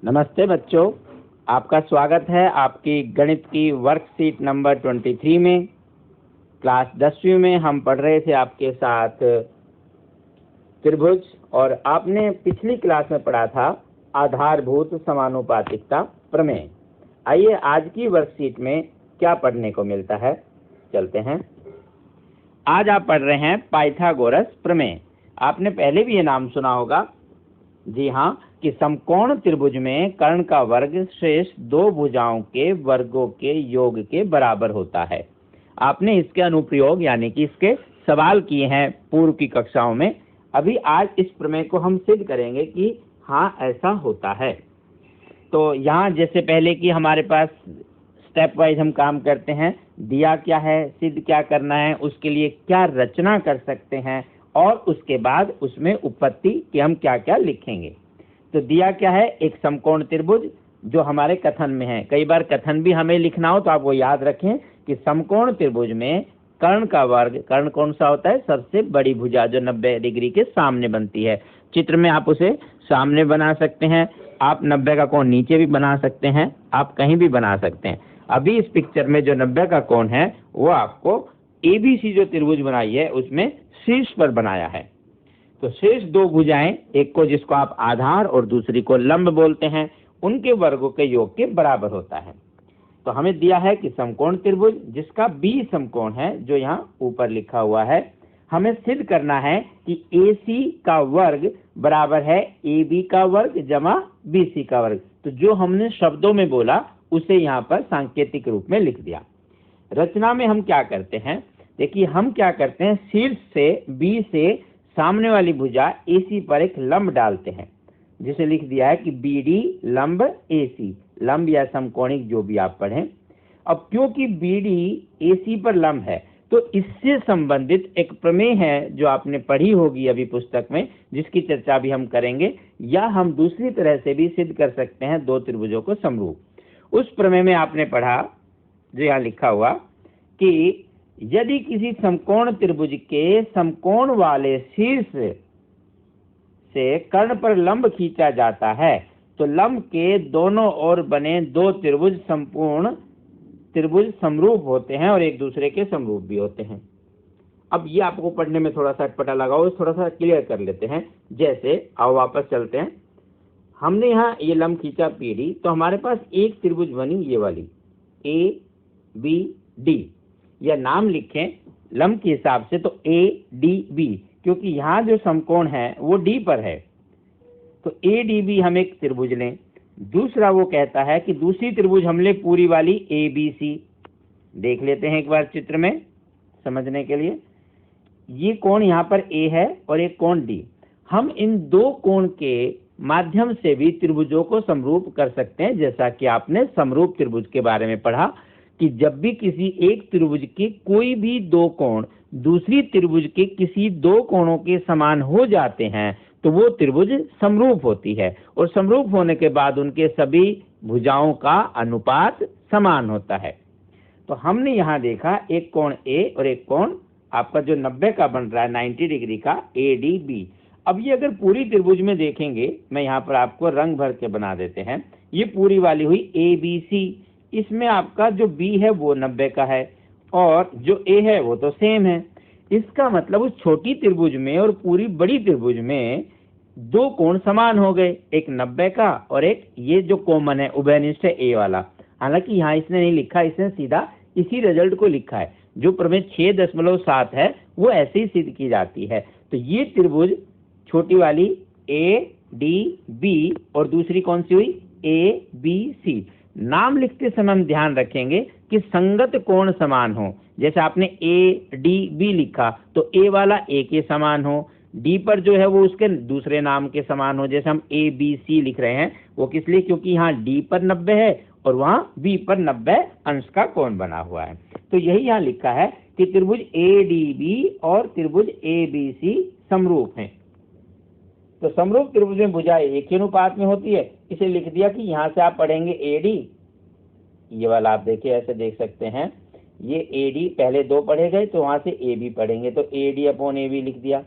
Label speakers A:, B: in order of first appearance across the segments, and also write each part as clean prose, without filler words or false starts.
A: नमस्ते बच्चों, आपका स्वागत है आपकी गणित की वर्कशीट नंबर 23 में। क्लास 10वीं में हम पढ़ रहे थे आपके साथ त्रिभुज, और आपने पिछली क्लास में पढ़ा था आधारभूत समानुपातिकता प्रमेय। आइए आज की वर्कशीट में क्या पढ़ने को मिलता है, चलते हैं। आज आप पढ़ रहे हैं पाइथागोरस प्रमेय। आपने पहले भी ये नाम सुना होगा, जी हाँ, कि समकोण त्रिभुज में कर्ण का वर्ग शेष दो भुजाओं के वर्गों के योग के बराबर होता है। आपने इसके अनुप्रयोग यानी कि इसके सवाल किए हैं पूर्व की कक्षाओं में। अभी आज इस प्रमेय को हम सिद्ध करेंगे कि हाँ ऐसा होता है। तो यहाँ जैसे पहले कि हमारे पास स्टेप वाइज हम काम करते हैं, दिया क्या है, सिद्ध क्या करना है, उसके लिए क्या रचना कर सकते हैं, और उसके बाद उसमें उपपत्ति कि हम क्या क्या लिखेंगे। तो दिया क्या है, एक समकोण त्रिभुज जो हमारे कथन में है। कई बार कथन भी हमें लिखना हो तो आप वो याद रखें कि समकोण त्रिभुज में कर्ण का वर्ग, कर्ण कौन सा होता है, सबसे बड़ी भुजा जो 90 डिग्री के सामने बनती है। चित्र में आप उसे सामने बना सकते हैं, आप 90 का कोण नीचे भी बना सकते हैं, आप कहीं भी बना सकते हैं। अभी इस पिक्चर में जो 90 का कोण है वो आपको ABC जो त्रिभुज बनाई है उसमें शीर्ष पर बनाया है। तो शेष दो भुजाएं, एक को जिसको आप आधार और दूसरी को लंब बोलते हैं, उनके वर्गों के योग के बराबर होता है। तो हमें दिया है कि समकोण त्रिभुज जिसका B समकोण है, जो यहाँ ऊपर लिखा हुआ है, हमें सिद्ध करना है कि AC का वर्ग बराबर है AB का वर्ग जमा BC का वर्ग। तो जो हमने शब्दों में बोला उसे यहाँ पर सांकेतिक रूप में लिख दिया। रचना में हम क्या करते हैं, देखिए हम क्या करते हैं, शीर्ष से B से सामने वाली भुजा AC पर एक लंब डालते हैं, जिसे लिख दिया है कि BD लंब AC, लंब या समकोणिक जो भी आप पढ़ें। अब क्योंकि BD AC पर लंब है तो इससे संबंधित एक प्रमेय है जो आपने पढ़ी होगी अभी पुस्तक में, जिसकी चर्चा भी हम करेंगे, या हम दूसरी तरह से भी सिद्ध कर सकते हैं दो त्रिभुजों को समरूप। उस प्रमेय में आपने पढ़ा जो यहाँ लिखा हुआ कि यदि किसी समकोण त्रिभुज के समकोण वाले शीर्ष से कर्ण पर लंब खींचा जाता है तो लंब के दोनों ओर बने दो त्रिभुज संपूर्ण त्रिभुज समरूप होते हैं और एक दूसरे के समरूप भी होते हैं। अब ये आपको पढ़ने में थोड़ा सा अटपटा लगा हो, थोड़ा सा क्लियर कर लेते हैं। जैसे आओ वापस चलते हैं, हमने यहाँ ये लंब खींचा PD, तो हमारे पास एक त्रिभुज बनी ये वाली ABD, या नाम लिखें लंब के हिसाब से तो ADB, क्योंकि यहाँ जो समकोण है वो D पर है। तो ADB हम एक त्रिभुज लें। दूसरा वो कहता है कि दूसरी त्रिभुज हम ले पूरी वाली ABC। देख लेते हैं एक बार चित्र में समझने के लिए। ये कोण यहाँ पर A है और एक कोण D। हम इन दो कोण के माध्यम से भी त्रिभुजों को समरूप कर सकते हैं, जैसा कि आपने समरूप त्रिभुज के बारे में पढ़ा कि जब भी किसी एक त्रिभुज के कोई भी दो कोण दूसरी त्रिभुज के किसी दो कोणों के समान हो जाते हैं तो वो त्रिभुज समरूप होती है, और समरूप होने के बाद उनके सभी भुजाओं का अनुपात समान होता है। तो हमने यहाँ देखा एक कोण A और एक कोण आपका जो 90 का बन रहा है 90 डिग्री का ADB। अब ये अगर पूरी त्रिभुज में देखेंगे, मैं यहाँ पर आपको रंग भर के बना देते हैं, ये पूरी वाली हुई ABC। इसमें आपका जो B है वो 90 का है और जो A है वो तो सेम है। इसका मतलब उस छोटी त्रिभुज में और पूरी बड़ी त्रिभुज में दो कोण समान हो गए, एक 90 का और एक ये जो कॉमन है उभयनिष्ठ है A वाला। हालांकि यहाँ इसने नहीं लिखा, इसने सीधा इसी रिजल्ट को लिखा है। जो प्रमेय 6.7 है वो ऐसे ही सिद्ध की जाती है। तो ये त्रिभुज छोटी वाली ADB और दूसरी कौन सी हुई ABC। नाम लिखते समय हम ध्यान रखेंगे कि संगत कोण समान हो। जैसे आपने ADB लिखा तो A वाला A के समान हो, D पर जो है वो उसके दूसरे नाम के समान हो। जैसे हम ABC लिख रहे हैं वो किस लिए, क्योंकि यहाँ D पर 90 है और वहाँ B पर 90 अंश का कोण बना हुआ है। तो यही यहाँ लिखा है कि त्रिभुज ADB और त्रिभुज ABC समरूप हैं। तो समरूप त्रिभुज में भुजाएं एक ही अनुपात में होती है, इसे लिख दिया कि यहाँ से आप पढ़ेंगे AD, ये वाला आप देखिए ऐसे देख सकते हैं, ये AD पहले दो पढ़े गए तो वहां से AB पढ़ेंगे, तो AD अपॉन AB लिख दिया।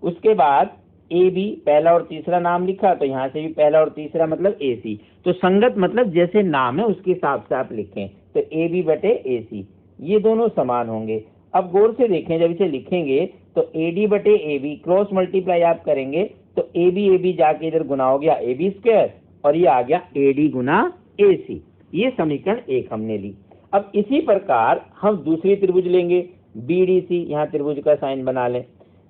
A: उसके बाद ए बी, पहला और तीसरा नाम लिखा तो यहाँ से भी पहला और तीसरा मतलब ए सी। तो संगत मतलब जैसे नाम है उसके हिसाब से आप लिखें, तो ए बी बटे ए सी, ये दोनों समान होंगे। अब गौर से देखें, जब इसे लिखेंगे तो ए डी बटे ए बी क्रॉस मल्टीप्लाई आप करेंगे तो ए बी जाके इधर गुना हो गया ए बी स्क्वायर और ये आ गया ए डी गुना ए सी। ये समीकरण 1 हमने ली। अब इसी प्रकार हम दूसरी त्रिभुज लेंगे बी डी सी, यहाँ त्रिभुज का साइन बना लें।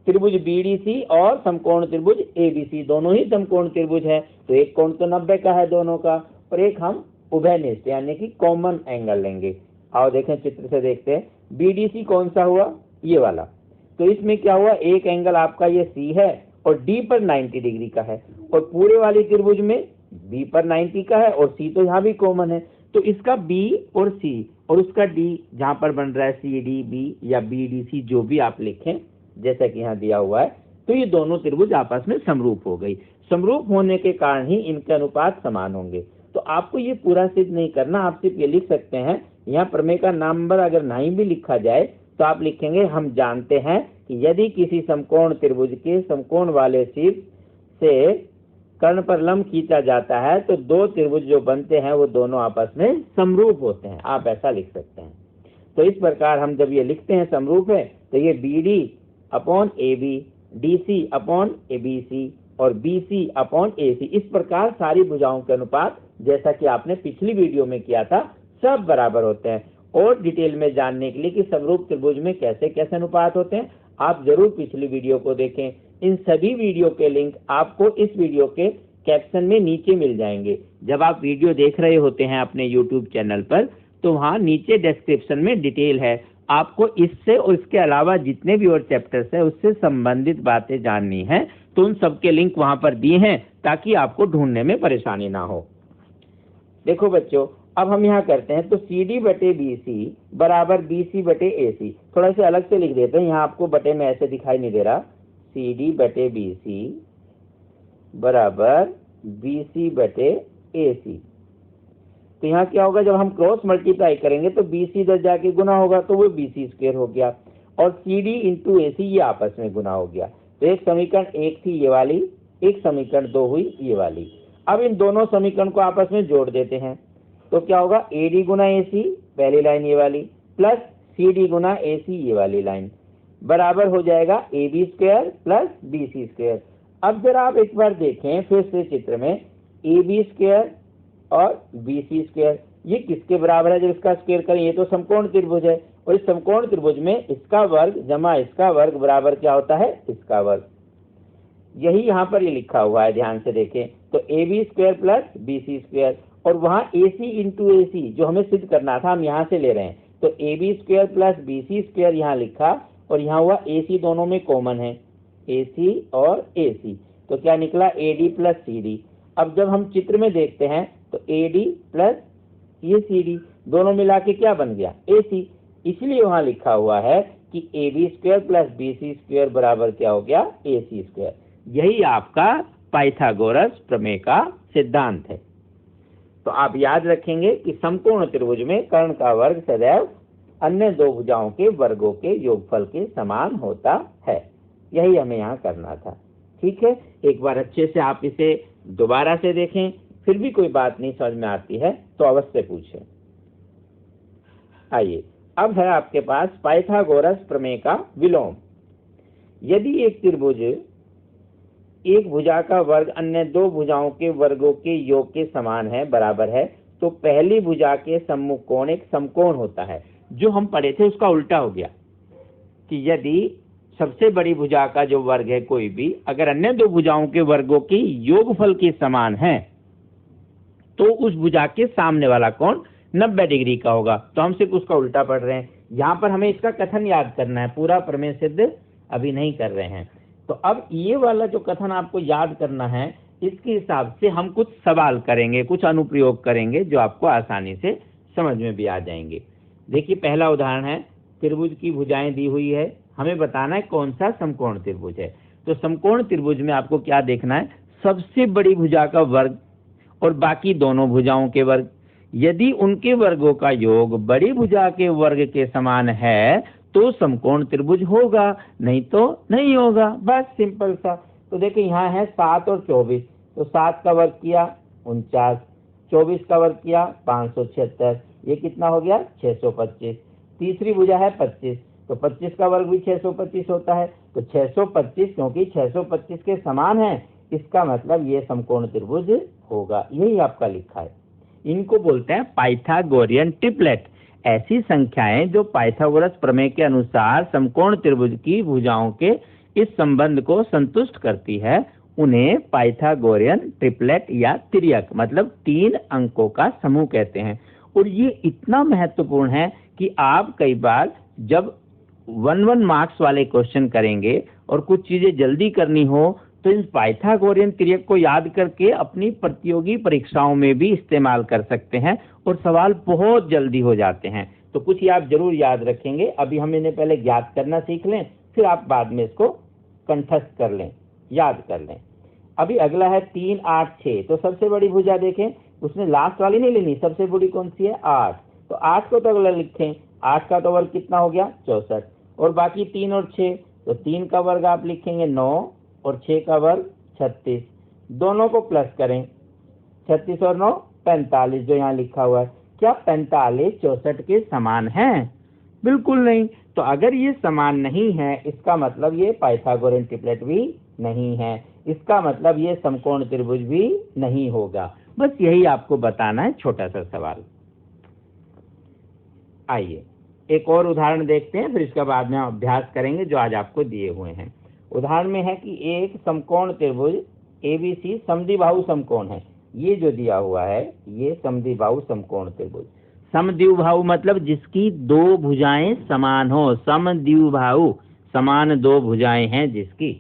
A: त्रिभुज बी डी सी और समकोण त्रिभुज ए बी सी, दोनों ही समकोण त्रिभुज है, तो एक कोण तो 90 का है दोनों का, और एक हम उभयनिष्ठ यानी कि कॉमन एंगल लेंगे। आओ देखें, चित्र से देखते हैं। बी डी सी कौन सा हुआ, ये वाला। तो इसमें क्या हुआ, एक एंगल आपका ये सी है और डी पर 90 डिग्री का है, और पूरे वाली त्रिभुज में बी पर 90 का है और सी तो यहाँ भी कॉमन है। तो इसका बी और सी और उसका डी जहाँ पर बन रहा है सी डी बी या बी डी सी, जो भी आप लिखें जैसा कि यहाँ दिया हुआ है, तो ये दोनों त्रिभुज आपस में समरूप हो गई। समरूप होने के कारण ही इनके अनुपात समान होंगे। तो आपको ये पूरा सिद्ध नहीं करना, आप सिर्फ ये लिख सकते हैं, यहाँ प्रमेय का नंबर अगर नहीं भी लिखा जाए तो आप लिखेंगे हम जानते हैं कि यदि किसी समकोण त्रिभुज के समकोण वाले शीर्ष से कर्ण पर लंब खींचा जाता है तो दो त्रिभुज जो बनते हैं वो दोनों आपस में समरूप होते हैं, आप ऐसा लिख सकते हैं। तो इस प्रकार हम जब ये लिखते हैं समरूप है, तो ये B D upon A B, D C upon A B C और बी सी अपॉन ए सी, इस प्रकार सारी भुजाओं के अनुपात जैसा कि आपने पिछली वीडियो में किया था सब बराबर होते हैं। और डिटेल में जानने के लिए कि समरूप त्रिभुज में कैसे कैसे अनुपात होते हैं, आप जरूर पिछली वीडियो को देखें। इन सभी वीडियो के लिंक आपको इस वीडियो के कैप्शन में नीचे मिल जाएंगे। जब आप वीडियो देख रहे होते हैं अपने यूट्यूब चैनल पर, तो वहाँ नीचे डिस्क्रिप्शन में डिटेल है। आपको इससे और इसके अलावा जितने भी और चैप्टर्स है उससे संबंधित बातें जाननी है तो उन सबके लिंक वहाँ पर दिए हैं, ताकि आपको ढूंढने में परेशानी ना हो। देखो बच्चों, अब हम यहाँ करते हैं, तो सी डी बटे बी सी बराबर बी सी बटे ए सी। थोड़ा सा अलग से लिख देते हैं, यहाँ आपको बटे में ऐसे दिखाई नहीं दे रहा। सी डी बटे बी सी बराबर बी सी बटे ए सी। तो यहाँ क्या होगा, जब हम क्रॉस मल्टीप्लाई करेंगे तो बी सी इधर जाके गुना होगा तो वो बी सी स्क्वायर हो गया, और सी डी इंटू ए सी ये आपस में गुना हो गया। तो एक समीकरण 1 थी ये वाली, एक समीकरण 2 हुई ये वाली। अब इन दोनों समीकरण को आपस में जोड़ देते हैं, तो क्या होगा, ए डी गुना ए सी पहली लाइन ये वाली प्लस सी डी गुना ए सी ये वाली लाइन बराबर हो जाएगा A B square plus B C square. अब जरा आप एक बार देखें फिर से चित्र में, ए बी स्क्वायर और बी सी स्क्वायर ये किसके बराबर है, जब इसका स्क्वायर करें, ये तो समकोण त्रिभुज है, और इस समकोण त्रिभुज में इसका वर्ग जमा इसका वर्ग बराबर क्या होता है, इसका वर्ग। यही यहाँ पर ये लिखा हुआ है, ध्यान से देखें। तो A B square plus B C square, और वहाँ ए सी इंटू ए सी जो हमें सिद्ध करना था हम यहाँ से ले रहे हैं। तो A B square plus B C square यहाँ लिखा, और यहाँ हुआ ए सी दोनों में कॉमन है, ए सी और ए सी, तो क्या निकला A D plus C D. अब जब हम चित्र में देखते हैं तो ए डी प्लस ये सी डी दोनों मिला के क्या बन गया, ए सी। इसलिए वहाँ लिखा हुआ है कि A B square plus B C square बराबर क्या हो गया, ए सी स्क्वायर। यही आपका पाइथागोरस प्रमेय का सिद्धांत है। तो आप याद रखेंगे कि समकोण त्रिभुज में कर्ण का वर्ग सदैव अन्य दो भुजाओं के वर्गों के योगफल के समान होता है। यही हमें यहाँ करना था। ठीक है, एक बार अच्छे से आप इसे दोबारा से देखें, फिर भी कोई बात नहीं समझ में आती है तो अवश्य पूछें। आइए, अब है आपके पास पाइथागोरस प्रमेय का विलोम। यदि एक त्रिभुज एक भुजा का वर्ग अन्य दो भुजाओं के वर्गों के योग के समान है, बराबर है, तो पहली भुजा के सम्मुख कोण एक समकोण होता है। जो हम पढ़े थे उसका उल्टा हो गया कि यदि सबसे बड़ी भुजा का जो वर्ग है कोई भी, अगर अन्य दो भुजाओं के वर्गों के योगफल के समान है तो उस भुजा के सामने वाला कोण 90 डिग्री का होगा। तो हम सिर्फ उसका उल्टा पढ़ रहे हैं। यहाँ पर हमें इसका कथन याद करना है, पूरा प्रमेय सिद्ध अभी नहीं कर रहे हैं। तो अब ये वाला जो कथन आपको याद करना है, इसके हिसाब से हम कुछ सवाल करेंगे, कुछ अनुप्रयोग करेंगे जो आपको आसानी से समझ में भी आ जाएंगे। देखिए, पहला उदाहरण है, त्रिभुज की भुजाएं दी हुई है, हमें बताना है कौन सा समकोण त्रिभुज है। तो समकोण त्रिभुज में आपको क्या देखना है, सबसे बड़ी भुजा का वर्ग और बाकी दोनों भुजाओं के वर्ग। यदि उनके वर्गों का योग बड़ी भुजा के वर्ग के समान है तो समकोण त्रिभुज होगा, नहीं तो नहीं होगा। बस सिंपल सा। तो देखिए यहाँ है 7 और 24, तो 7 का वर्ग किया 49, 24 का वर्ग किया 576, ये कितना हो गया 625। तीसरी भुजा है 25, तो 25 का वर्ग भी 625 होता है, तो 625 क्योंकि 625 के समान है, इसका मतलब ये समकोण त्रिभुज होगा। यही आपका लिखा है। इनको बोलते हैं पाइथागोरियन ट्रिपलेट। ऐसी संख्याएं जो पाइथागोरस प्रमेय के अनुसार समकोण त्रिभुज की भुजाओं के इस संबंध को संतुष्ट करती है, उन्हें पाइथागोरियन ट्रिपलेट या तिर्यक मतलब 3 अंकों का समूह कहते हैं। और ये इतना महत्वपूर्ण है कि आप कई बार जब 1 मार्क्स वाले क्वेश्चन करेंगे और कुछ चीजें जल्दी करनी हो तो इन पाइथागोरियन तिर्यक को याद करके अपनी प्रतियोगी परीक्षाओं में भी इस्तेमाल कर सकते हैं और सवाल बहुत जल्दी हो जाते हैं। तो कुछ ये आप जरूर याद रखेंगे। अभी हम इन्हें पहले ज्ञात करना सीख लें, फिर आप बाद में इसको कंठस्थ कर लें, याद कर लें। अभी अगला है 3, 8, 6। तो सबसे बड़ी भुजा देखें, उसने लास्ट वाली नहीं लेनी, सबसे बड़ी कौन सी है 8। तो 8 को तो अगला लिखें, 8 का तो वर्ग कितना हो गया 64, और बाकी 3 और 6, तो 3 का वर्ग आप लिखेंगे 9 और 6 का वर्ग 36, दोनों को प्लस करें, 36 और 9 45 जो यहाँ लिखा हुआ है। क्या 45 64 के समान है? बिल्कुल नहीं। तो अगर ये समान नहीं है, इसका मतलब ये पाइथागोरियन ट्रिपलेट भी नहीं है, इसका मतलब ये समकोण त्रिभुज भी नहीं होगा। बस यही आपको बताना है, छोटा सा सवाल। आइए एक और उदाहरण देखते हैं, फिर इसके बाद में हम अभ्यास करेंगे जो आज आपको दिए हुए हैं। उदाहरण में है कि एक समकोण त्रिभुज एबीसी समद्विबाहु समकोण है। ये जो दिया हुआ है ये समद्विबाहु समकोण त्रिभुज। समद्विबाहु मतलब जिसकी 2 भुजाएं समान हो, समद्विबाहु समान 2 भुजाएं हैं जिसकी।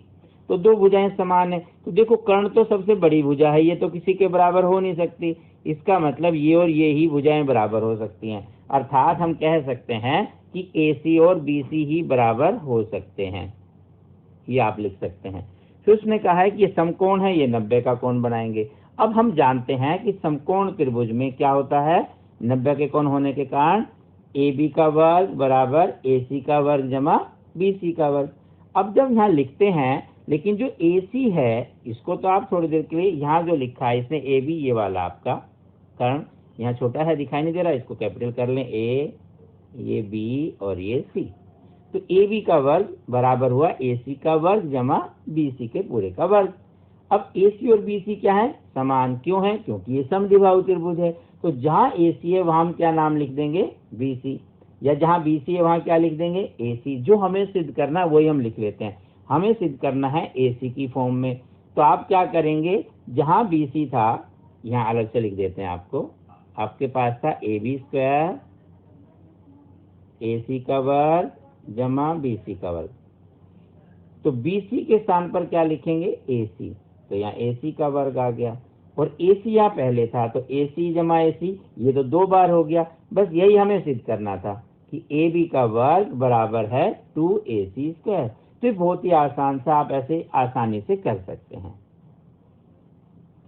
A: तो 2 भुजाएं समान है, तो देखो कर्ण तो सबसे बड़ी भुजा है, ये तो किसी के बराबर हो नहीं सकती, इसका मतलब ये और ये ही भुजाएं बराबर हो सकती हैं। अर्थात हम कह सकते हैं कि AC और BC ही बराबर हो सकते हैं, ये आप लिख सकते हैं। फिर उसने कहा है कि ये समकोण है, ये 90 का कोण बनाएंगे। अब हम जानते हैं कि समकोण त्रिभुज में क्या होता है, 90 के कोण होने के कारण AB का वर्ग बराबर AC का वर्ग जमा BC का वर्ग। अब जब यहाँ लिखते हैं, लेकिन जो AC है इसको तो आप थोड़ी देर के लिए, यहाँ जो लिखा है इसने AB, ये वाला आपका कर्ण यहाँ छोटा है दिखाई नहीं दे रहा, इसको कैपिटल कर लें, A, ये B और ये C। तो AB का वर्ग बराबर हुआ AC का वर्ग जमा BC के पूरे का वर्ग। अब AC और BC क्या है, समान क्यों है, क्योंकि ये समद्विबाहु त्रिभुज है। तो जहां AC है वहां हम क्या नाम लिख देंगे BC, या जहां BC है वहां क्या लिख देंगे AC। जो हमें सिद्ध करना है वही हम लिख लेते हैं, हमें सिद्ध करना है AC की फॉर्म में। तो आप क्या करेंगे, जहां BC था यहाँ अलग से लिख देते हैं आपको, आपके पास था AB स्क्वायर AC का वर्ग जमा BC का वर्ग, तो BC के स्थान पर क्या लिखेंगे AC, तो यहाँ AC का वर्ग आ गया, और AC यहाँ पहले था तो AC जमा AC, ये तो 2 बार हो गया। बस यही हमें सिद्ध करना था कि AB का वर्ग बराबर है 2AC स्क्वायर। तो ये बहुत ही आसान सा आप ऐसे आसानी से कर सकते हैं।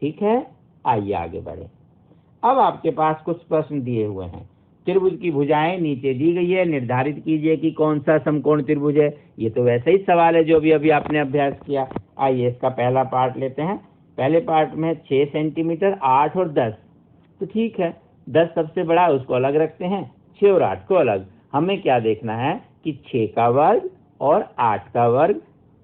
A: ठीक है, आइए आगे बढ़े। अब आपके पास कुछ प्रश्न दिए हुए हैं। त्रिभुज की भुजाएं नीचे दी गई है, निर्धारित कीजिए कि कौन सा समकोण त्रिभुज है। ये तो वैसे ही सवाल है जो भी अभी आपने अभ्यास किया। आइए इसका पहला पार्ट लेते हैं। पहले पार्ट में 6 सेंटीमीटर, 8 और 10। तो ठीक है, 10 सबसे बड़ा, उसको अलग रखते हैं, 6 और 8 को अलग। हमें क्या देखना है कि 6 का वर्ग और 8 का वर्ग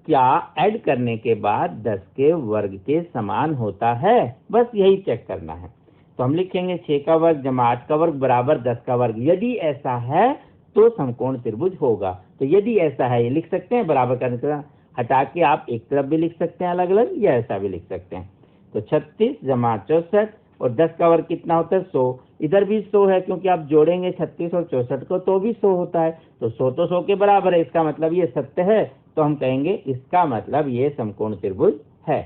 A: क्या ऐड करने के बाद 10 के वर्ग के समान होता है, बस यही चेक करना है। तो हम लिखेंगे 6 का वर्ग जमा 8 का वर्ग बराबर 10 का वर्ग। यदि ऐसा है तो समकोण त्रिभुज होगा। तो यदि ऐसा है ये लिख सकते हैं, बराबर करने के बाद हटा के आप एक तरफ भी लिख सकते हैं अलग अलग, या ऐसा भी लिख सकते हैं। तो 36 जमा 64, और 10 का वर्ग कितना होता है 100। इधर भी 100 है, क्योंकि आप जोड़ेंगे 36 और 64 को तो भी 100 होता है। तो 100 तो 100 के बराबर है, इसका मतलब ये सत्य है, तो हम कहेंगे इसका मतलब ये समकोण त्रिभुज है।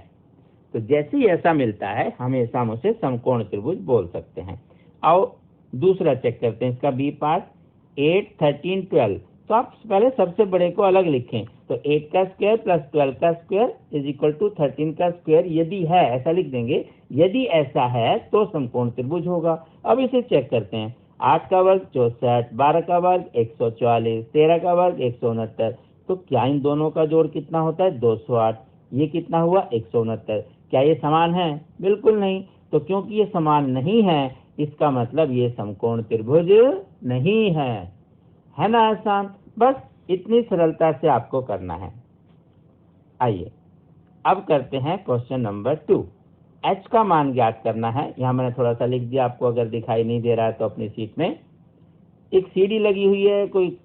A: तो जैसे ही ऐसा मिलता है हमेशा हम उसे समकोण त्रिभुज बोल सकते हैं। आओ दूसरा चेक करते हैं, इसका बी पार्ट 8, 13, 12। तो आप पहले सबसे बड़े को अलग लिखें, तो 8 का स्क्वायर प्लस 12 का स्क्वायर इज इक्वल टू 13 का स्क्वायर। यदि है ऐसा लिख देंगे, यदि ऐसा है तो समकोण त्रिभुज होगा। अब इसे चेक करते हैं, 8 का वर्ग 64, 12 का वर्ग 144, 13 का वर्ग 169। तो क्या इन दोनों का जोड़ कितना होता है 208। ये कितना हुआ 169। क्या ये समान है? बिल्कुल नहीं। तो क्योंकि ये समान नहीं है, इसका मतलब ये समकोण त्रिभुज नहीं है ना आसान? बस इतनी सरलता से आपको करना है। आइए अब करते हैं क्वेश्चन नंबर 2। h का मान ज्ञात करना है। यहाँ मैंने थोड़ा सा लिख दिया, आपको अगर दिखाई नहीं दे रहा है तो अपनी सीट में। एक सीढ़ी लगी हुई है, कोई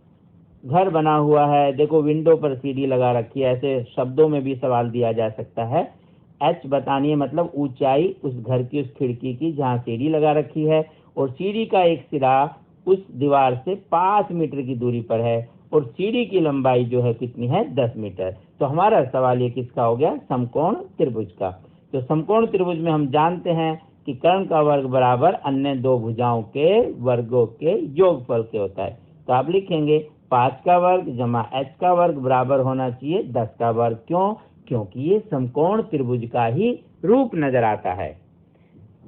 A: घर बना हुआ है, देखो विंडो पर सीढ़ी लगा रखी है। ऐसे शब्दों में भी सवाल दिया जा सकता है। h बतानी है, मतलब ऊंचाई उस घर की, उस खिड़की की जहाँ सीढ़ी लगा रखी है, और सीढ़ी का एक सिरा उस दीवार से 5 मीटर की दूरी पर है, और सीढ़ी की लंबाई जो है कितनी है 10 मीटर। तो हमारा सवाल ये किसका हो गया? समकोण त्रिभुज का। तो समकोण त्रिभुज में हम जानते हैं कि कर्ण का वर्ग बराबर अन्य दो भुजाओं के वर्गों के योगफल के होता है। तो आप लिखेंगे 5 का वर्ग जमा h का वर्ग बराबर होना चाहिए 10 का वर्ग। क्यों? क्योंकि ये समकोण त्रिभुज का ही रूप नजर आता है।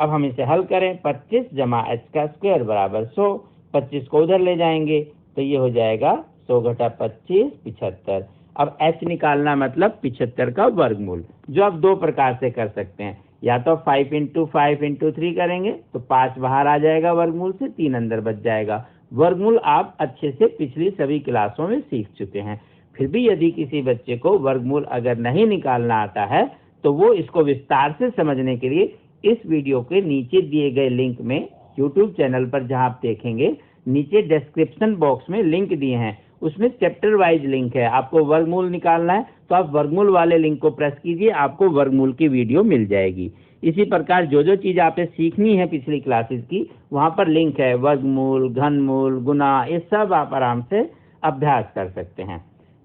A: अब हम इसे हल करें। 25 जमा h का स्क्वायर बराबर 100। 25 को उधर ले जाएंगे तो ये हो जाएगा 100 घटा 25 75। अब h निकालना मतलब 75 का वर्गमूल, जो आप दो प्रकार से कर सकते हैं। या तो 5 × 5 × 3 करेंगे तो 5 बाहर आ जाएगा वर्गमूल से, 3 अंदर बच जाएगा। वर्गमूल आप अच्छे से पिछली सभी क्लासों में सीख चुके हैं। फिर भी यदि किसी बच्चे को वर्गमूल अगर नहीं निकालना आता है तो वो इसको विस्तार से समझने के लिए इस वीडियो के नीचे दिए गए लिंक में, YouTube चैनल पर जहां आप देखेंगे नीचे डिस्क्रिप्शन बॉक्स में लिंक दिए हैं, उसमें चैप्टर वाइज लिंक है। आपको वर्गमूल निकालना है तो आप वर्गमूल वाले लिंक को प्रेस कीजिए, आपको वर्गमूल की वीडियो मिल जाएगी। इसी प्रकार जो जो चीज आपने सीखनी है पिछली क्लासेस की, वहां पर लिंक है। वर्गमूल, घनमूल, गुना, ये सब आप आराम से अभ्यास कर सकते हैं।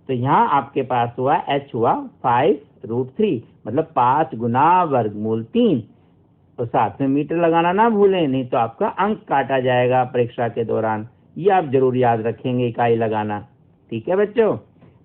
A: तो यहाँ आपके पास हुआ h हुआ 5√3, मतलब 5 गुना वर्गमूल 3। तो साथ में मीटर लगाना ना भूलें, नहीं तो आपका अंक काटा जाएगा परीक्षा के दौरान। ये आप जरूर याद रखेंगे, इकाई लगाना। ठीक है बच्चों?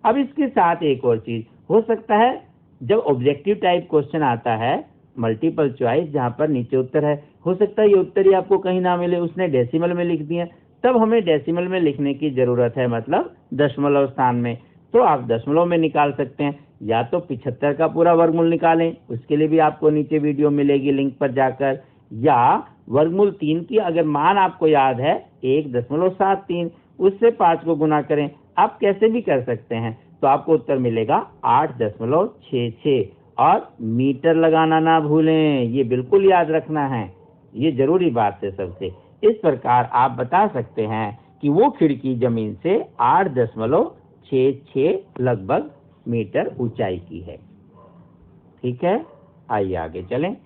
A: अब इसके साथ एक और चीज हो सकता है, जब ऑब्जेक्टिव टाइप क्वेश्चन आता है, मल्टीपल चॉइस, जहां पर नीचे उत्तर है, हो सकता है ये उत्तर ही आपको कहीं ना मिले, उसने डेसिमल में लिख दिया। तब हमें डेसिमल में लिखने की जरूरत है, मतलब दशमलव स्थान में। तो आप दशमलव में निकाल सकते हैं। या तो 75 का पूरा वर्गमूल निकालें, उसके लिए भी आपको नीचे वीडियो मिलेगी लिंक पर जाकर। या वर्गमूल 3 की अगर मान आपको याद है 1.73, उससे 5 को गुना करें। आप कैसे भी कर सकते हैं, तो आपको उत्तर मिलेगा 8.66। और मीटर लगाना ना भूलें, ये बिल्कुल याद रखना है, ये जरूरी बात है सबसे। इस प्रकार आप बता सकते हैं कि वो खिड़की जमीन से 8.66 लगभग मीटर ऊंचाई की है। ठीक है, आइए आगे चलें।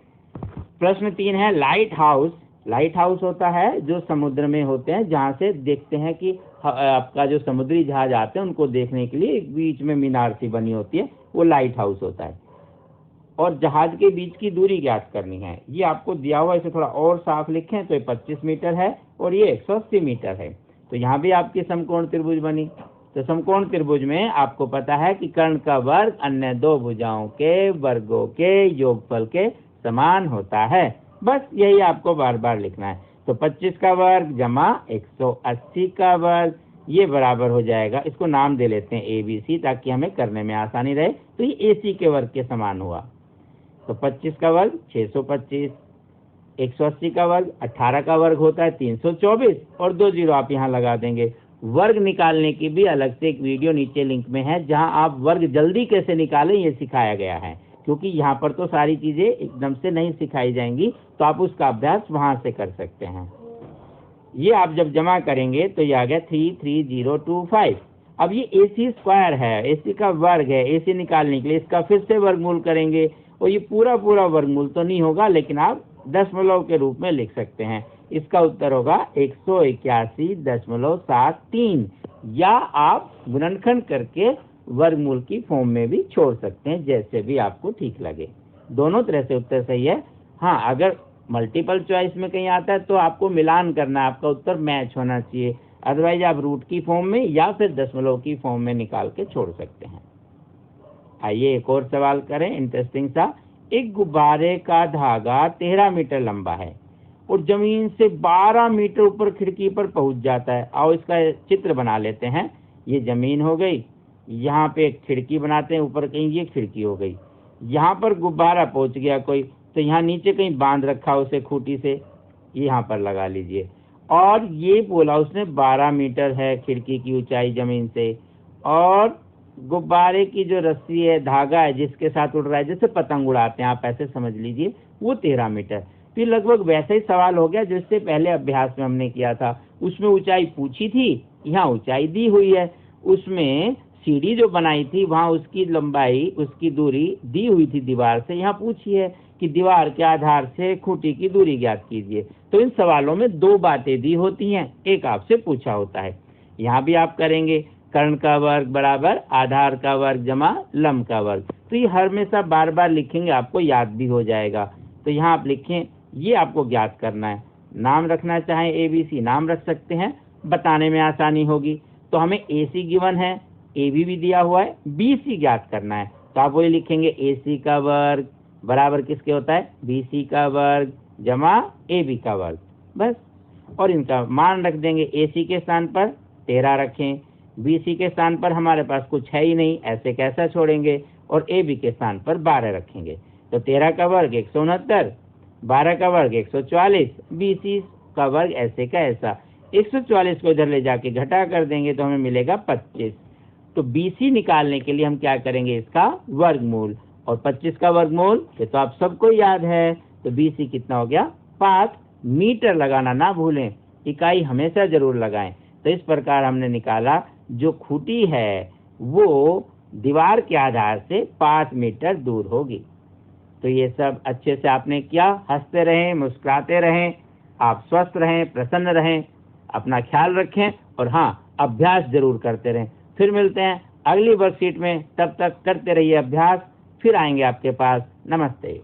A: प्रश्न 3 है लाइट हाउस। लाइट हाउस होता है जो समुद्र में होते हैं, जहां से देखते हैं कि आपका जो समुद्री जहाज आते हैं उनको देखने के लिए एक बीच में मीनार सी बनी होती है, वो लाइट हाउस होता है। और जहाज के बीच की दूरी ज्ञात करनी है। ये आपको दिया हुआ, इसे थोड़ा और साफ लिखें तो ये 25 मीटर है और ये 180 मीटर है। तो यहाँ भी आपकी समकोण त्रिभुज बनी। तो समकोण त्रिभुज में आपको पता है कि कर्ण का वर्ग अन्य दो भुजाओं के वर्गों के योगफल के समान होता है। बस यही आपको बार बार लिखना है। तो 25 का वर्ग जमा 180 का वर्ग, ये बराबर हो जाएगा, इसको नाम दे लेते हैं ABC ताकि हमें करने में आसानी रहे। तो ये AC के वर्ग के समान हुआ। तो 25 का वर्ग 625, 180 का वर्ग 18 का वर्ग होता है 324, और 2 जीरो आप यहाँ लगा देंगे। वर्ग निकालने की भी अलग से एक वीडियो नीचे लिंक में है, जहां आप वर्ग जल्दी कैसे निकालें ये सिखाया गया है। क्योंकि यहाँ पर तो सारी चीजें एकदम से नहीं सिखाई जाएंगी, तो आप उसका अभ्यास वहां से कर सकते हैं। ये आप जब जमा करेंगे तो ये आ गया 33025। अब ये AC स्क्वायर है, AC का वर्ग है। AC निकालने के लिए इसका फिर से वर्गमूल करेंगे, और ये पूरा वर्गमूल तो नहीं होगा, लेकिन आप दशमलव के रूप में लिख सकते हैं। इसका उत्तर होगा 181.73, या आप गुणनखंड करके वर्गमूल की फॉर्म में भी छोड़ सकते हैं, जैसे भी आपको ठीक लगे। दोनों तरह से उत्तर सही है। हाँ, अगर मल्टीपल चॉइस में कहीं आता है तो आपको मिलान करना है, आपका उत्तर मैच होना चाहिए। अदरवाइज आप रूट की फॉर्म में या फिर दशमलव की फॉर्म में निकाल के छोड़ सकते हैं। आइए एक और सवाल करें, इंटरेस्टिंग सा। एक गुब्बारे का धागा 13 मीटर लंबा है और जमीन से 12 मीटर ऊपर खिड़की पर पहुंच जाता है। आओ इसका चित्र बना लेते हैं। ये जमीन हो गई, यहाँ पे एक खिड़की बनाते हैं, ऊपर कहीं ये खिड़की हो गई। यहाँ पर गुब्बारा पहुँच गया कोई, तो यहाँ नीचे कहीं बांध रखा उसे खूंटी से, यहाँ पर लगा लीजिए। और ये बोला उसने 12 मीटर है खिड़की की ऊंचाई जमीन से, और गुब्बारे की जो रस्सी है, धागा है जिसके साथ उड़ रहा है, जैसे पतंग उड़ाते हैं आप ऐसे समझ लीजिए, वो 13 मीटर। तो ये लगभग वैसा ही सवाल हो गया जो इससे पहले अभ्यास में हमने किया था। उसमें ऊंचाई पूछी थी, यहाँ ऊंचाई दी हुई है। उसमें सीढ़ी जो बनाई थी वहां उसकी लंबाई, उसकी दूरी दी हुई थी दीवार से। यहाँ पूछी है कि दीवार के आधार से खूंटी की दूरी ज्ञात कीजिए। तो इन सवालों में 2 बातें दी होती हैं, एक आपसे पूछा होता है। यहाँ भी आप करेंगे कर्ण का वर्ग बराबर आधार का वर्ग जमा लंब का वर्ग। तो ये हमेशा बार बार लिखेंगे, आपको याद भी हो जाएगा। तो यहाँ आप लिखें, ये आपको ज्ञात करना है। नाम रखना चाहें ABC नाम रख सकते हैं, बताने में आसानी होगी। तो हमें AC गिवन है, AB भी दिया हुआ है, BC ज्ञात करना है। तो आप वही लिखेंगे AC का वर्ग बराबर किसके होता है, BC का वर्ग जमा AB का वर्ग, बस। और इनका मान रख देंगे, AC के स्थान पर 13 रखें, BC के स्थान पर हमारे पास कुछ है ही नहीं, ऐसे कैसा छोड़ेंगे, और AB के स्थान पर 12 रखेंगे। तो 13 का वर्ग 169, 12 का वर्ग 144, BC का वर्ग ऐसे का ऐसा। 144 को इधर ले जाके घटा कर देंगे तो हमें मिलेगा 25। तो BC निकालने के लिए हम क्या करेंगे, इसका वर्गमूल, और 25 का वर्गमूल ये तो आप सबको याद है। तो BC कितना हो गया, 5 मीटर। लगाना ना भूलें, इकाई हमेशा जरूर लगाएं। तो इस प्रकार हमने निकाला जो खूंटी है वो दीवार के आधार से 5 मीटर दूर होगी। तो ये सब अच्छे से आपने किया। हंसते रहें, मुस्कुराते रहें, आप स्वस्थ रहें, प्रसन्न रहें, अपना ख्याल रखें, और हाँ, अभ्यास जरूर करते रहें। फिर मिलते हैं अगली वर्कशीट में, तब तक करते रहिए अभ्यास। फिर आएंगे आपके पास। नमस्ते।